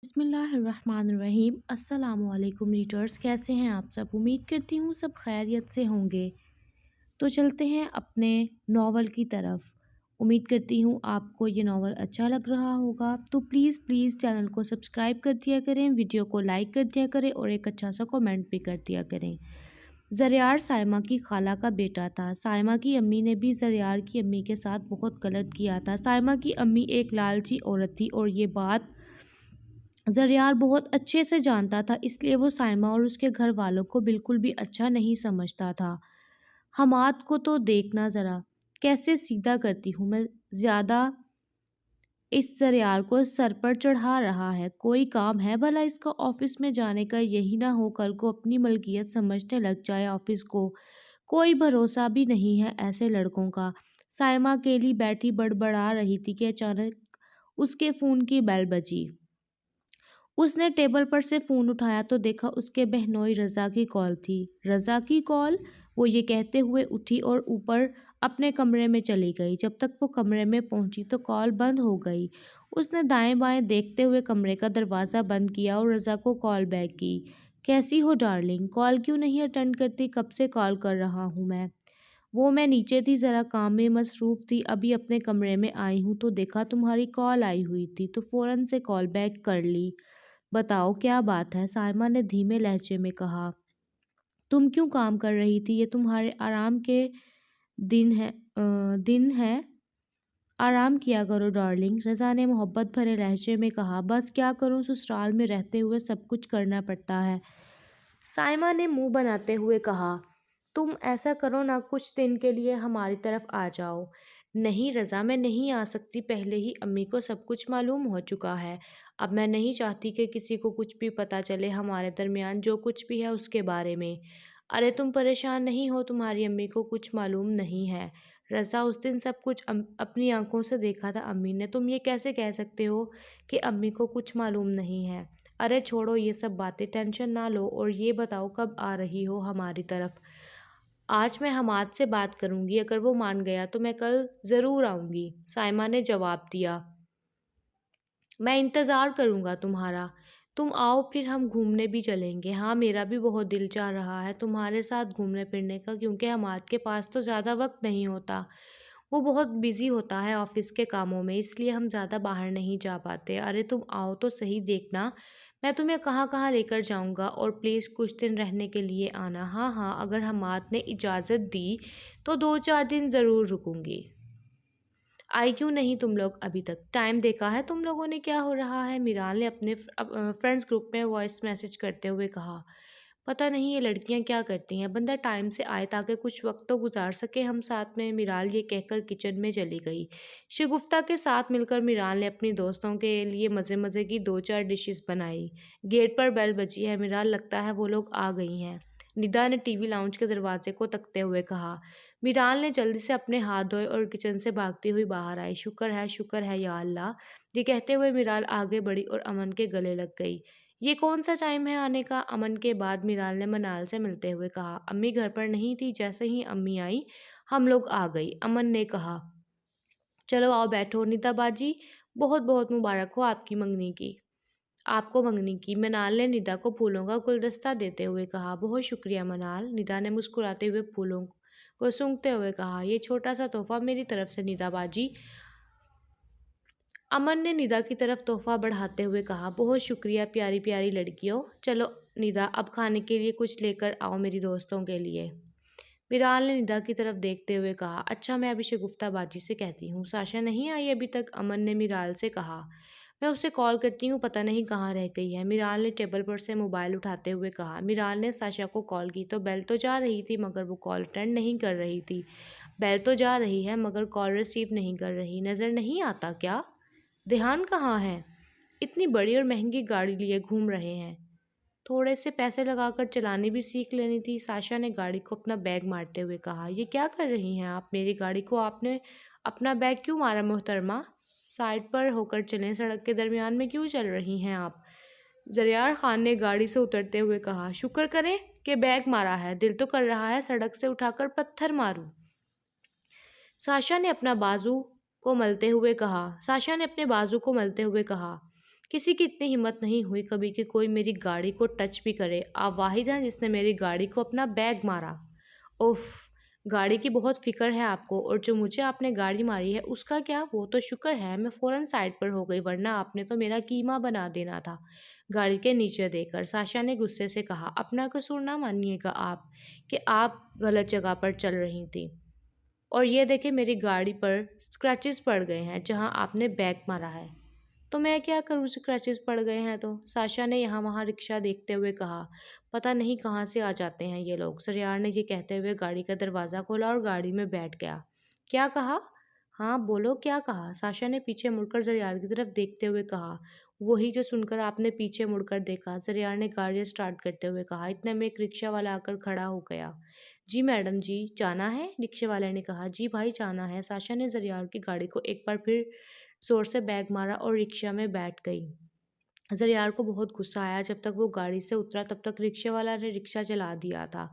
बिस्मिल्लाहिर्रहमानिर्रहीम। अस्सलामुअलैकुम रीडर्स, कैसे हैं आप सब? उम्मीद करती हूँ सब खैरियत से होंगे। तो चलते हैं अपने नावल की तरफ। उम्मीद करती हूँ आपको ये नावल अच्छा लग रहा होगा। तो प्लीज़ प्लीज़ चैनल को सब्सक्राइब कर दिया करें, वीडियो को लाइक कर दिया करें और एक अच्छा सा कमेंट भी कर दिया करें। ज़रियार साइमा की खाला का बेटा था। साइमा की अम्मी ने भी ज़रियार की अम्मी के साथ बहुत गलत किया था। साइमा की अम्मी एक लालची औरत थी और ये बात ज़रियार बहुत अच्छे से जानता था, इसलिए वो साइमा और उसके घर वालों को बिल्कुल भी अच्छा नहीं समझता था। हमाद को तो देखना ज़रा, कैसे सीधा करती हूँ मैं, ज़्यादा इस ज़रियार को सर पर चढ़ा रहा है। कोई काम है भला इसका ऑफिस में जाने का? यही ना हो कल को अपनी मलकियत समझने लग जाए ऑफिस को। कोई भरोसा भी नहीं है ऐसे लड़कों का। साइमा अकेली बैठी बड़बड़ा रही थी कि अचानक उसके फ़ोन की बेल बजी। उसने टेबल पर से फ़ोन उठाया तो देखा उसके बहनोई रज़ा की कॉल थी। रज़ा की कॉल? वो ये कहते हुए उठी और ऊपर अपने कमरे में चली गई। जब तक वो कमरे में पहुंची तो कॉल बंद हो गई। उसने दाएं बाएं देखते हुए कमरे का दरवाज़ा बंद किया और रज़ा को कॉल बैक की। कैसी हो डार्लिंग? कॉल क्यों नहीं अटेंड करती? कब से कॉल कर रहा हूँ मैं। वो मैं नीचे थी, ज़रा काम में मसरूफ़ थी, अभी अपने कमरे में आई हूँ तो देखा तुम्हारी कॉल आई हुई थी तो फ़ौरन से कॉल बैक कर ली। बताओ क्या बात है? साइमा ने धीमे लहजे में कहा। तुम क्यों काम कर रही थी? ये तुम्हारे आराम के दिन है, आराम किया करो डार्लिंग। रज़ा ने मोहब्बत भरे लहजे में कहा। बस क्या करूं, ससुराल में रहते हुए सब कुछ करना पड़ता है। साइमा ने मुंह बनाते हुए कहा। तुम ऐसा करो ना, कुछ दिन के लिए हमारी तरफ आ जाओ। नहीं रज़ा, मैं नहीं आ सकती, पहले ही अम्मी को सब कुछ मालूम हो चुका है। अब मैं नहीं चाहती कि किसी को कुछ भी पता चले हमारे दरमियान जो कुछ भी है उसके बारे में। अरे तुम परेशान नहीं हो, तुम्हारी अम्मी को कुछ मालूम नहीं है। रज़ा, उस दिन सब कुछ अपनी आंखों से देखा था अम्मी ने। तुम ये कैसे कह सकते हो कि अम्मी को कुछ मालूम नहीं है? अरे छोड़ो ये सब बातें, टेंशन ना लो और ये बताओ कब आ रही हो हमारी तरफ? आज मैं हमाद से बात करूंगी, अगर वो मान गया तो मैं कल ज़रूर आऊंगी। साइमा ने जवाब दिया। मैं इंतज़ार करूंगा तुम्हारा। तुम आओ फिर हम घूमने भी चलेंगे। हाँ, मेरा भी बहुत दिल चाह रहा है तुम्हारे साथ घूमने फिरने का, क्योंकि हमाद के पास तो ज़्यादा वक्त नहीं होता। वो बहुत बिज़ी होता है ऑफ़िस के कामों में, इसलिए हम ज़्यादा बाहर नहीं जा पाते। अरे तुम आओ तो सही, देखना मैं तुम्हें कहाँ कहाँ लेकर जाऊँगा, और प्लीज़ कुछ दिन रहने के लिए आना। हाँ हाँ, अगर हमाद ने इजाज़त दी तो 2-4 दिन ज़रूर रुकूंगी। आई क्यों नहीं तुम लोग अभी तक? टाइम देखा है तुम लोगों ने क्या हो रहा है? मीराल ने अपने फ्रेंड्स ग्रुप में वॉइस मैसेज करते हुए कहा। पता नहीं ये लड़कियां क्या करती हैं, बंदा टाइम से आए ताकि कुछ वक्त तो गुजार सके हम साथ में। मीराल ये कहकर किचन में चली गई। शगुफ्ता के साथ मिलकर मीराल ने अपनी दोस्तों के लिए मज़े मज़े की 2-4 डिशेस बनाई। गेट पर बेल बजी है, मीराल लगता है वो लोग आ गई हैं। निदा ने टीवी लाउंज के दरवाजे को तकते हुए कहा। मीराल ने जल्दी से अपने हाथ धोए और किचन से भागती हुई बाहर आई। शुक्र है या अल्लाह। ये कहते हुए मीराल आगे बढ़ी और अमन के गले लग गई। ये कौन सा टाइम है आने का? अमन के बाद मीराल ने मनाल से मिलते हुए कहा। अम्मी घर पर नहीं थी, जैसे ही अम्मी आई हम लोग आ गई, अमन ने कहा। चलो आओ बैठो। नीता बाजी, बहुत बहुत मुबारक हो आपकी मंगनी की। आपको मंगनी की, मनाल ने निदा को फूलों का गुलदस्ता देते हुए कहा। बहुत शुक्रिया मनाल, निदा ने मुस्कुराते हुए फूलों को सूंघते हुए कहा। ये छोटा सा तोहफा मेरी तरफ से निदा बाजी, अमन ने निदा की तरफ तोहफा बढ़ाते हुए कहा। बहुत शुक्रिया प्यारी प्यारी लड़कियों। चलो निदा, अब खाने के लिए कुछ लेकर आओ मेरी दोस्तों के लिए। विराल ने निदा की तरफ देखते हुए कहा। अच्छा, मैं अभी शगुफ्ता बाजी से कहती हूँ। साशा नहीं आई अभी तक? अमन ने मिराल से कहा। मैं उसे कॉल करती हूँ, पता नहीं कहाँ रह गई है। मिराल ने टेबल पर से मोबाइल उठाते हुए कहा। मिराल ने साशा को कॉल की तो बेल तो जा रही थी मगर वो कॉल अटेंड नहीं कर रही थी। बेल तो जा रही है मगर कॉल रिसीव नहीं कर रही। नज़र नहीं आता क्या? ध्यान कहाँ है? इतनी बड़ी और महंगी गाड़ी लिए घूम रहे हैं, थोड़े से पैसे लगाकर चलानी भी सीख लेनी थी। साशा ने गाड़ी को अपना बैग मारते हुए कहा। ये क्या कर रही हैं आप? मेरी गाड़ी को आपने अपना बैग क्यों मारा मोहतरमा? साइड पर होकर चलें, सड़क के दरमियान में क्यों चल रही हैं आप? ज़रियार खान ने गाड़ी से उतरते हुए कहा। शुक्र करें कि बैग मारा है, दिल तो कर रहा है सड़क से उठाकर पत्थर मारूं। साशा ने अपने बाजू को मलते हुए कहा। किसी की इतनी हिम्मत नहीं हुई कभी कि कोई मेरी गाड़ी को टच भी करे। आप वाहिद हैं जिसने मेरी गाड़ी को अपना बैग मारा। उफ़! गाड़ी की बहुत फ़िक्र है आपको, और जो मुझे आपने गाड़ी मारी है उसका क्या? वो तो शुक्र है मैं फ़ौरन साइड पर हो गई, वरना आपने तो मेरा कीमा बना देना था। गाड़ी के नीचे देखकर साशा ने गुस्से से कहा, अपना कसूर ना मानिएगा आप, कि आप गलत जगह पर चल रही थीं। और ये देखिए मेरी गाड़ी पर स्क्रैचेस पड़ गए हैं जहाँ आपने बैग मारा है। तो मैं क्या करूँ, स्क्रैचेस पड़ गए हैं तो? साशा ने यहाँ-वहाँ रिक्शा देखते हुए कहा। पता नहीं कहाँ से आ जाते हैं ये लोग। सरियार ने ये कहते हुए गाड़ी का दरवाज़ा खोला और गाड़ी में बैठ गया। क्या कहा? हाँ, बोलो क्या कहा? साशा ने पीछे मुड़कर ज़रियार की तरफ देखते हुए कहा। वही जो सुनकर आपने पीछे मुड़कर देखा। ज़रियार ने गाड़ी स्टार्ट करते हुए कहा। इतने में एक रिक्शा वाला आकर खड़ा हो गया। जी मैडम जी, जाना है? रिक्शे वाले ने कहा। जी भाई जाना है। साशा ने ज़रियार की गाड़ी को एक बार फिर ज़ोर से बैग मारा और रिक्शा में बैठ गई। ज़रियार को बहुत गुस्सा आया। जब तक वो गाड़ी से उतरा तब तक रिक्शे वाला ने रिक्शा चला दिया था।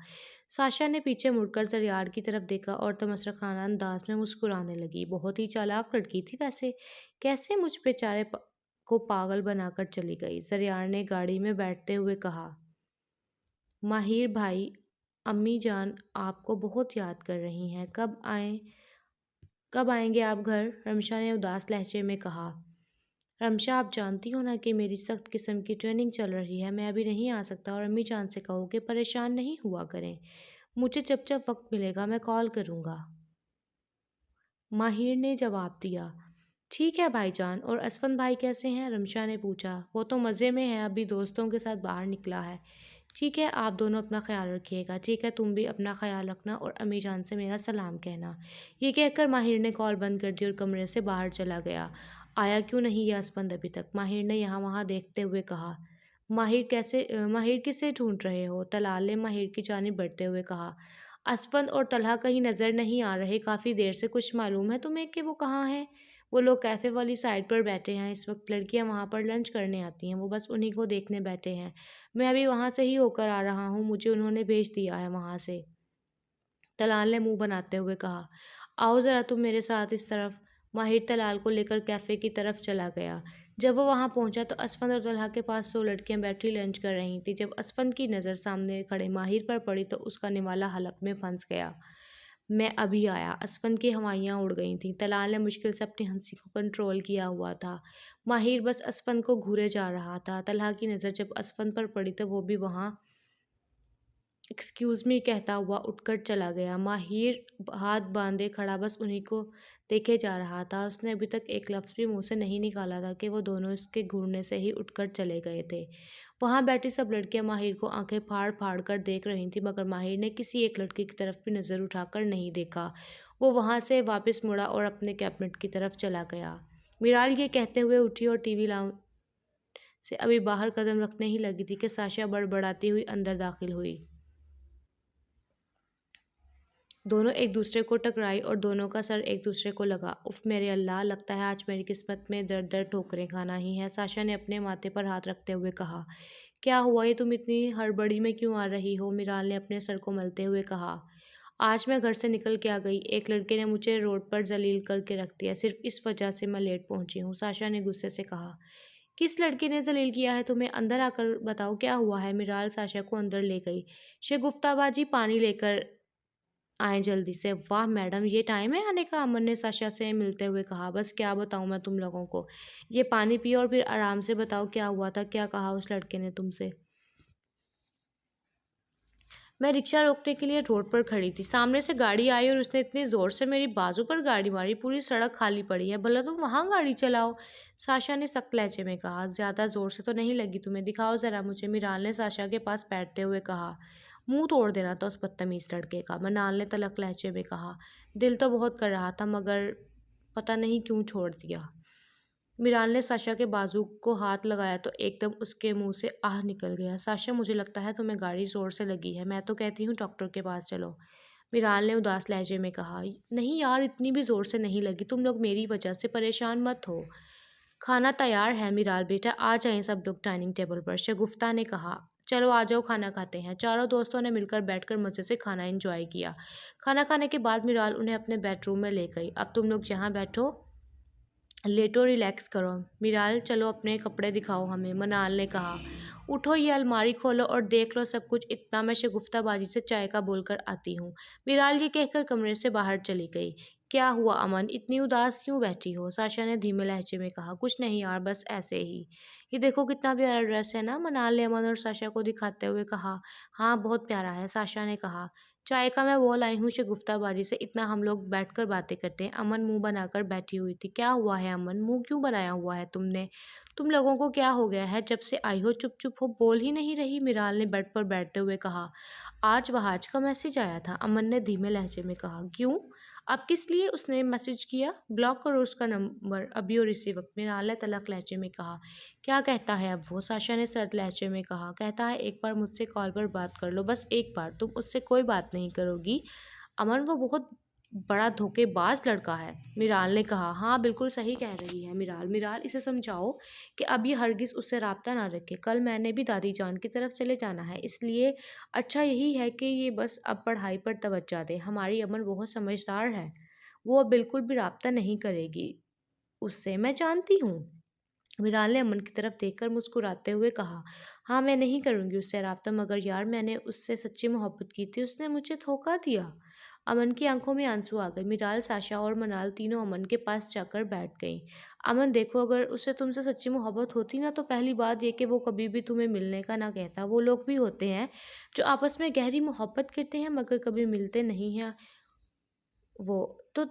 साशा ने पीछे मुड़कर ज़रियार की तरफ देखा और तमसरखाना अंदाज में मुस्कुराने लगी। बहुत ही चालाक लड़की थी वैसे। कैसे मुझ बेचारे को पागल बनाकर चली गई। ज़रियार ने गाड़ी में बैठते हुए कहा। माहिर भाई, अम्मी जान आपको बहुत याद कर रही हैं। कब आएंगे आप घर? रमशा ने उदास लहजे में कहा। रमशा, आप जानती हो ना कि मेरी सख्त किस्म की ट्रेनिंग चल रही है। मैं अभी नहीं आ सकता, और अम्मी जान से कहो कि परेशान नहीं हुआ करें। मुझे जब जब वक्त मिलेगा मैं कॉल करूँगा। माहिर ने जवाब दिया। ठीक है भाईजान। और असफन भाई कैसे हैं? रमशा ने पूछा। वो तो मज़े में है, अभी दोस्तों के साथ बाहर निकला है। ठीक है, आप दोनों अपना ख्याल रखिएगा। ठीक है, तुम भी अपना ख्याल रखना और अम्मी जान से मेरा सलाम कहना। ये कहकर माहिर ने कॉल बंद कर दी और कमरे से बाहर चला गया। आया क्यों नहीं ये असफंद अभी तक? माहिर ने यहाँ वहाँ देखते हुए कहा। माहिर किसे ढूंढ रहे हो? तलाल ने माहिर की जानिब बढ़ते हुए कहा। असफंद और तलहा कहीं नज़र नहीं आ रहे काफ़ी देर से। कुछ मालूम है तुम्हें कि वो कहाँ हैं? वो लोग कैफ़े वाली साइड पर बैठे हैं इस वक्त। लड़कियां वहाँ पर लंच करने आती हैं, वो बस उन्हीं को देखने बैठे हैं। मैं अभी वहाँ से ही होकर आ रहा हूँ, मुझे उन्होंने भेज दिया है वहाँ से। तलाल ने मुंह बनाते हुए कहा। आओ ज़रा तुम मेरे साथ इस तरफ। माहिर तलाल को लेकर कैफ़े की तरफ चला गया। जब वो वहाँ पहुंचा तो असफंद और तलहा के पास दो लड़कियां बैठी लंच कर रही थीं। जब असफंद की नज़र सामने खड़े माहिर पर पड़ी तो उसका निवाला हलक में फंस गया। मैं अभी आया। असफंद की हवाइयाँ उड़ गई थीं। तलाल ने मुश्किल से अपनी हंसी को कंट्रोल किया हुआ था। माहिर बस असफंद को घूरे जा रहा था। तलहा की नज़र जब असफंद पर पड़ी तो वो भी वहाँ एक्सक्यूज़ मी कहता हुआ उठकर चला गया। माहिर हाथ बांधे खड़ा बस उन्हीं को देखे जा रहा था। उसने अभी तक एक लफ्ज़ भी मुँह से नहीं निकाला था कि वो दोनों इसके घूरने से ही उठकर चले गए थे। वहाँ बैठी सब लड़कियां माहिर को आंखें फाड़ फाड़ कर देख रही थीं, मगर माहिर ने किसी एक लड़की की तरफ भी नज़र उठाकर नहीं देखा। वो वहाँ से वापस मुड़ा और अपने कैबिनेट की तरफ चला गया। मिराल ये कहते हुए उठी और टीवी लाउंज से अभी बाहर कदम रखने ही लगी थी कि साशा बड़बड़ाती हुई अंदर दाखिल हुई। दोनों एक दूसरे को टकराई और दोनों का सर एक दूसरे को लगा। उफ़ मेरे अल्लाह, लगता है आज मेरी किस्मत में दर दर ठोकरें खाना ही है। साशा ने अपने माथे पर हाथ रखते हुए कहा। क्या हुआ, ये तुम इतनी हड़बड़ी में क्यों आ रही हो? मिराल ने अपने सर को मलते हुए कहा। आज मैं घर से निकल के आ गई, एक लड़के ने मुझे रोड पर जलील करके रख दिया। सिर्फ इस वजह से मैं लेट पहुंची हूँ। साशा ने गुस्से से कहा। किस लड़के ने जलील किया है तुम्हें? अंदर आकर बताओ क्या हुआ है। मिराल साशा को अंदर ले गई। शगुफ्ताबाजी, पानी लेकर आएँ जल्दी से। वाह मैडम, ये टाइम है आने का? अमन ने साशा से मिलते हुए कहा। बस क्या बताऊँ मैं तुम लोगों को। ये पानी पियो और फिर आराम से बताओ क्या हुआ था, क्या कहा उस लड़के ने तुमसे? मैं रिक्शा रोकने के लिए रोड पर खड़ी थी। सामने से गाड़ी आई और उसने इतनी ज़ोर से मेरी बाजू पर गाड़ी मारी, पूरी सड़क खाली पड़ी है। भला तुम वहाँ गाड़ी चलाओ। साशा ने सख्त लहजे में कहा। ज़्यादा ज़ोर से तो नहीं लगी तुम्हें? दिखाओ ज़रा मुझे। मिराल ने साशा के पास बैठते हुए कहा। मुंह तोड़ देना था उस बदतमीज़ लड़के का, मनाल ने तलख लहजे में कहा। दिल तो बहुत कर रहा था, मगर पता नहीं क्यों छोड़ दिया। मिराल ने साशा के बाजू को हाथ लगाया तो एकदम उसके मुंह से आह निकल गया। साशा, मुझे लगता है तुम्हें गाड़ी जोर से लगी है। मैं तो कहती हूँ डॉक्टर के पास चलो। मिराल ने उदास लहजे में कहा। नहीं यार, इतनी भी जोर से नहीं लगी। तुम लोग मेरी वजह से परेशान मत हो। खाना तैयार है मिराल बेटा, आ जाएं सब लोग डाइनिंग टेबल पर। शगुफ्ता ने कहा। चलो आ जाओ, खाना खाते हैं। चारों दोस्तों ने मिलकर बैठकर मज़े से खाना एंजॉय किया। खाना खाने के बाद मिराल उन्हें अपने बेडरूम में ले गई। अब तुम लोग यहाँ बैठो, लेटो, रिलैक्स करो। मिराल, चलो अपने कपड़े दिखाओ हमें, मनाल ने कहा। उठो, ये अलमारी खोलो और देख लो सब कुछ, इतना मैं शगुफ्ताबाजी से चाय का बोलकर आती हूँ। मिराल ये कहकर कमरे से बाहर चली गई। क्या हुआ अमन, इतनी उदास क्यों बैठी हो? साशा ने धीमे लहजे में कहा। कुछ नहीं यार, बस ऐसे ही। ये देखो कितना प्यारा ड्रेस है ना, मनाल ने अमन और साशा को दिखाते हुए कहा। हाँ बहुत प्यारा है, साशा ने कहा। चाय का मैं वो लाई हूँ, शगुफ्ताबाजी से इतना हम लोग बैठकर बातें करते हैं। अमन मुंह बनाकर बैठी हुई थी। क्या हुआ है अमन, मुंह क्यों बनाया हुआ है तुमने? तुम लोगों को क्या हो गया है? जब से आई हो चुप चुप हो, बोल ही नहीं रही, मिराल ने बेड पर बैठते हुए कहा। आज वहाज का मैसेज आया था, अमन ने धीमे लहजे में कहा। क्यों? अब किस लिए उसने मैसेज किया? ब्लॉक करो उसका नंबर अभी और इसी वक्त, मिराल ने तलक लहजे में कहा। क्या कहता है अब वो? साशा ने सर्द लहजे में कहा। कहता है एक बार मुझसे कॉल पर बात कर लो, बस एक बार, तुम उससे कोई बात नहीं करोगी? अमन वो बहुत बड़ा धोखेबाज लड़का है, मिराल ने कहा। हाँ बिल्कुल सही कह रही है मिराल। मिराल इसे समझाओ कि अब ये हरगिज़ उससे राब्ता ना रखे। कल मैंने भी दादी जान की तरफ चले जाना है, इसलिए अच्छा यही है कि ये बस अब पढ़ाई पर तवज्जो दे। हमारी अमन बहुत समझदार है, वो अब बिल्कुल भी राब्ता नहीं करेगी उससे, मैं जानती हूँ। विराल ने अमन की तरफ देखकर मुस्कुराते हुए कहा। हाँ मैं नहीं करूँगी उससे राब्ता, मगर यार मैंने उससे सच्ची मोहब्बत की थी, उसने मुझे धोखा दिया। अमन की आंखों में आंसू आ गए। मिराल, साशा और मनाल तीनों अमन के पास जाकर बैठ गईं। अमन देखो, अगर उसे तुमसे सच्ची मोहब्बत होती ना, तो पहली बात ये कि वो कभी भी तुम्हें मिलने का ना कहता। वो लोग भी होते हैं जो आपस में गहरी मोहब्बत करते हैं मगर कभी मिलते नहीं हैं। वो तो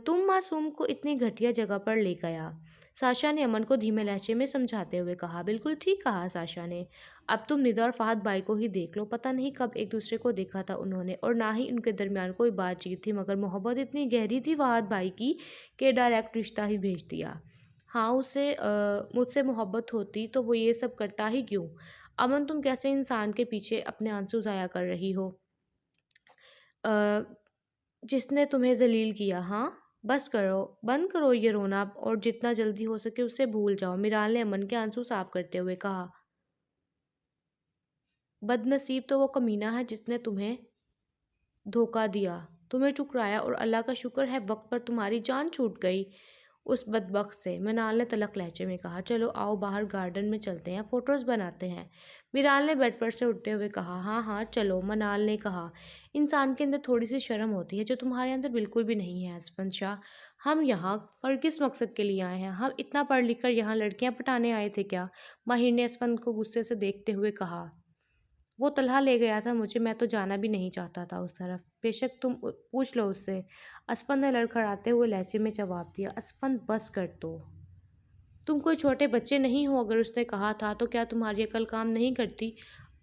तुम मासूम को इतनी घटिया जगह पर ले गया, साशा ने अमन को धीमे लहजे में समझाते हुए कहा। बिल्कुल ठीक कहा साशा ने। अब तुम निदा और फहद भाई को ही देख लो, पता नहीं कब एक दूसरे को देखा था उन्होंने, और ना ही उनके दरमियान कोई बातचीत थी, मगर मोहब्बत इतनी गहरी थी फहद भाई की कि डायरेक्ट रिश्ता ही भेज दिया। हाँ उसे मुझसे मोहब्बत होती तो वो ये सब करता ही क्यों? अमन तुम कैसे इंसान के पीछे अपने आंसू ज़ाया कर रही हो, जिसने तुम्हें ज़लील किया? हाँ बस करो, बंद करो ये रोना और जितना जल्दी हो सके उससे भूल जाओ, मिराल ने अमन के आंसू साफ करते हुए कहा। बदनसीब तो वो कमीना है जिसने तुम्हें धोखा दिया, तुम्हें ठुकराया, और अल्लाह का शुक्र है वक्त पर तुम्हारी जान छूट गई उस बदबख्त से, मिराल ने तलक लहजे में कहा। चलो आओ बाहर गार्डन में चलते हैं, फ़ोटोज़ बनाते हैं, मिराल ने बेड पर से उठते हुए कहा। हाँ हाँ चलो, मनाल ने कहा। इंसान के अंदर थोड़ी सी शर्म होती है जो तुम्हारे अंदर बिल्कुल भी नहीं है असफन शाह। हम यहाँ पर किस मकसद के लिए आए हैं? हम इतना पढ़ लिख कर यहाँ लड़कियाँ पटाने आए थे क्या? माहिर ने असफन को गुस्से से देखते हुए कहा। वो तलहा ले गया था मुझे, मैं तो जाना भी नहीं चाहता था उस तरफ। बेशक तुम पूछ लो उससे, असफन ने लड़खड़ाते हुए लहजे में जवाब दिया। असफन बस कर दो, तुम कोई छोटे बच्चे नहीं हो। अगर उसने कहा था तो क्या तुम्हारी अकल काम नहीं करती?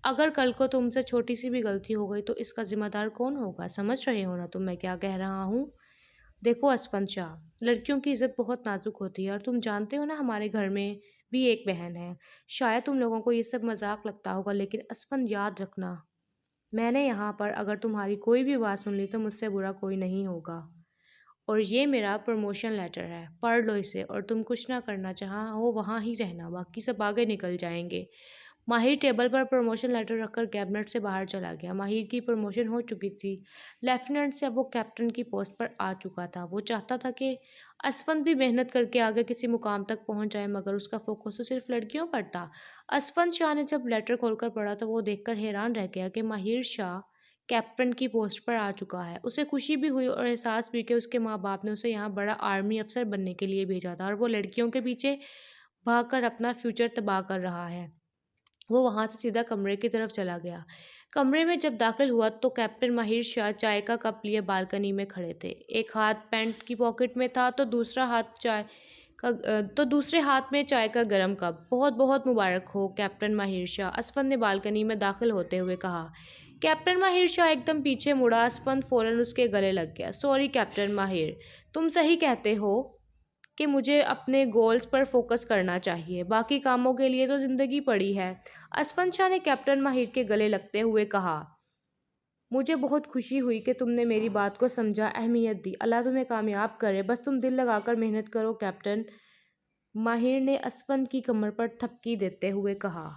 अगर कल को तुमसे छोटी सी भी गलती हो गई तो इसका जिम्मेदार कौन होगा? समझ रहे हो ना तुम मैं क्या कह रहा हूँ? देखो असफन शाह, लड़कियों की इज़्ज़त बहुत नाजुक होती है, और तुम जानते हो ना हमारे घर में भी एक बहन है। शायद तुम लोगों को ये सब मजाक लगता होगा, लेकिन असफन याद रखना, मैंने यहाँ पर अगर तुम्हारी कोई भी बात सुन ली तो मुझसे बुरा कोई नहीं होगा। और ये मेरा प्रमोशन लेटर है, पढ़ लो इसे, और तुम कुछ ना करना चाहा हो वहाँ ही रहना, बाकी सब आगे निकल जाएंगे। माहिर टेबल पर प्रमोशन लेटर रखकर कैबिनेट से बाहर चला गया। माहिर की प्रमोशन हो चुकी थी, लेफ्टिनेंट से अब वो कैप्टन की पोस्ट पर आ चुका था। वो चाहता था कि असफन भी मेहनत करके आगे किसी मुकाम तक पहुंच जाए, मगर उसका फोकस तो सिर्फ लड़कियों पर था। असफन शाह ने जब लेटर खोलकर पढ़ा तो वो देखकर हैरान रह गया कि माहिर शाह कैप्टन की पोस्ट पर आ चुका है। उसे खुशी भी हुई और एहसास भी कि उसके माँ बाप ने उसे यहाँ बड़ा आर्मी अफसर बनने के लिए भेजा था, और वो लड़कियों के पीछे भागकर अपना फ्यूचर तबाह कर रहा है। वो वहाँ से सीधा कमरे की तरफ चला गया। कमरे में जब दाखिल हुआ तो कैप्टन माहिर शाह चाय का कप लिए बालकनी में खड़े थे। एक हाथ पैंट की पॉकेट में था तो दूसरे हाथ में चाय का गरम कप। बहुत बहुत मुबारक हो कैप्टन माहिर शाह, असफन ने बालकनी में दाखिल होते हुए कहा। कैप्टन माहिर शाह एकदम पीछे मुड़ा। असफन फौरन उसके गले लग गया। सॉरी कैप्टन माहिर, तुम सही कहते हो कि मुझे अपने गोल्स पर फोकस करना चाहिए, बाकी कामों के लिए तो ज़िंदगी पड़ी है, असफन शाह ने कैप्टन माहिर के गले लगते हुए कहा। मुझे बहुत खुशी हुई कि तुमने मेरी बात को समझा, अहमियत दी। अल्लाह तुम्हें कामयाब करे, बस तुम दिल लगाकर मेहनत करो कैप्टन, माहिर ने असफन की कमर पर थपकी देते हुए कहा।